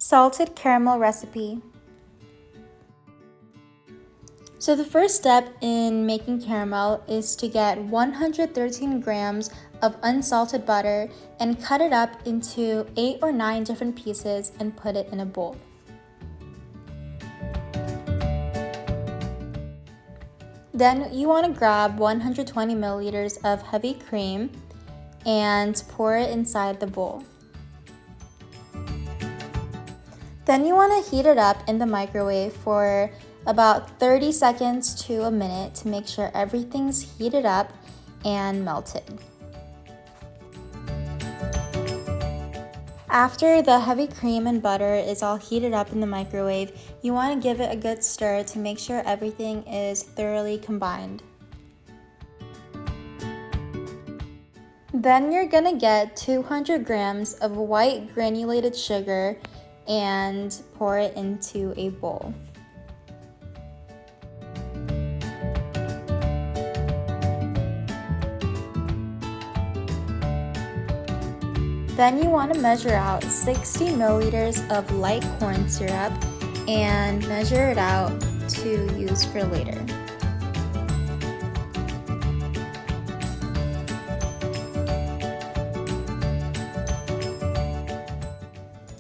Salted caramel recipe. So the first step in making caramel is to get 113 grams of unsalted butter and cut it up into 8 or 9 different pieces and put it in a bowl. Then you want to grab 120 milliliters of heavy cream and pour it inside the bowl. Then you want to heat it up in the microwave for about 30 seconds to a minute to make sure everything's heated up and melted. After the heavy cream and butter is all heated up in the microwave, you want to give it a good stir to make sure everything is thoroughly combined. Then you're going to get 200 grams of white granulated sugar and pour it into a bowl. Then you want to measure out 60 milliliters of light corn syrup and measure it out to use for later.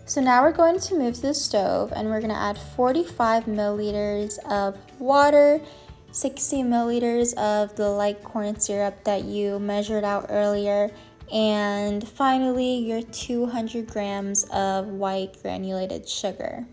So now we're going to move to the stove and we're going to add 45 milliliters of water, 60 milliliters of the light corn syrup that you measured out earlier, and finally your 200 grams of white granulated sugar.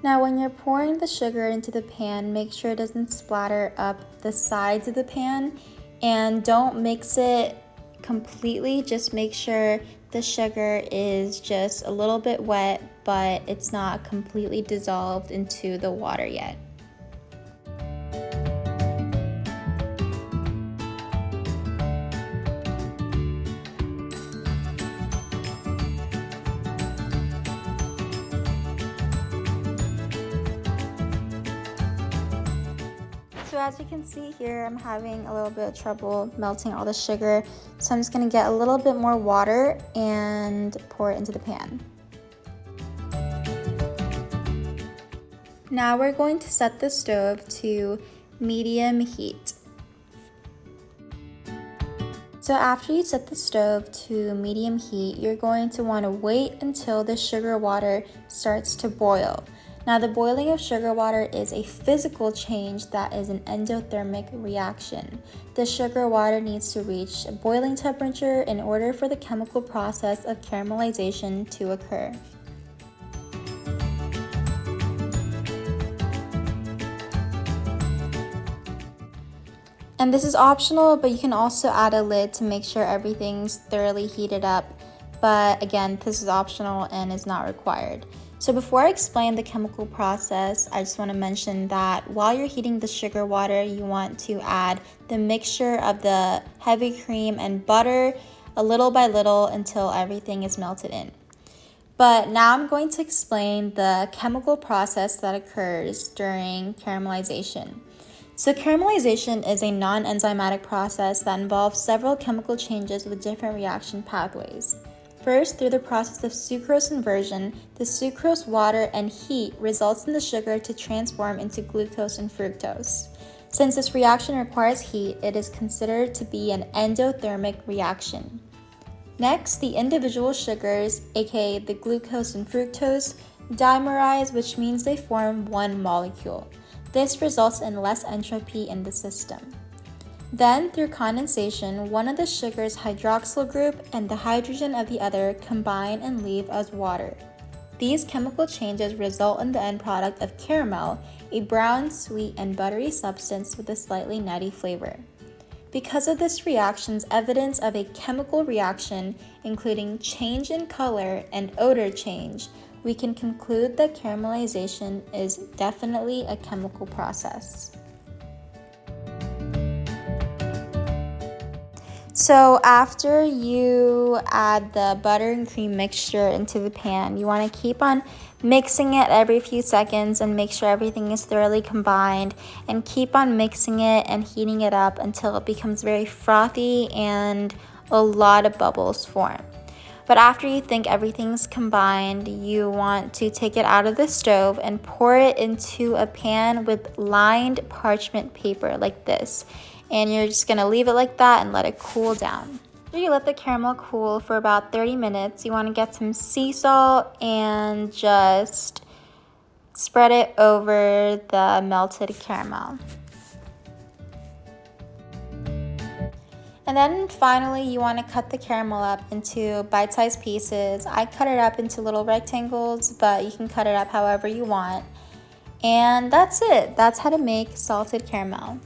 Now when you're pouring the sugar into the pan, make sure it doesn't splatter up the sides of the pan, and don't mix it completely. Just make sure the sugar is just a little bit wet, but it's not completely dissolved into the water yet. So as you can see here, I'm having a little bit of trouble melting all the sugar. So I'm just going to get a little bit more water and pour it into the pan. Now we're going to set the stove to medium heat. So after you set the stove to medium heat, you're going to want to wait until the sugar water starts to boil. Now, the boiling of sugar water is a physical change that is an endothermic reaction. The sugar water needs to reach a boiling temperature in order for the chemical process of caramelization to occur. And this is optional, but you can also add a lid to make sure everything's thoroughly heated up. But again, this is optional and is not required. So before I explain the chemical process, I just want to mention that while you're heating the sugar water, you want to add the mixture of the heavy cream and butter little by little until everything is melted in. But now I'm going to explain the chemical process that occurs during caramelization. So caramelization is a non-enzymatic process that involves several chemical changes with different reaction pathways. First, through the process of sucrose inversion, the sucrose water and heat results in the sugar to transform into glucose and fructose. Since this reaction requires heat, it is considered to be an endothermic reaction. Next, the individual sugars, aka the glucose and fructose, dimerize, which means they form one molecule. This results in less entropy in the system. Then, through condensation, one of the sugar's hydroxyl group and the hydrogen of the other combine and leave as water. These chemical changes result in the end product of caramel, a brown, sweet, and buttery substance with a slightly nutty flavor. Because of this reaction's evidence of a chemical reaction, including change in color and odor change, we can conclude that caramelization is definitely a chemical process. So after you add the butter and cream mixture into the pan, you want to keep on mixing it every few seconds and make sure everything is thoroughly combined, and keep on mixing it and heating it up until it becomes very frothy and a lot of bubbles form. But after you think everything's combined, you want to take it out of the stove and pour it into a pan with lined parchment paper like this. And you're just gonna leave it like that and let it cool down. After you let the caramel cool for about 30 minutes, you wanna get some sea salt and just spread it over the melted caramel. And then finally, you want to cut the caramel up into bite-sized pieces. I cut it up into little rectangles, but you can cut it up however you want. And that's it. That's how to make salted caramel.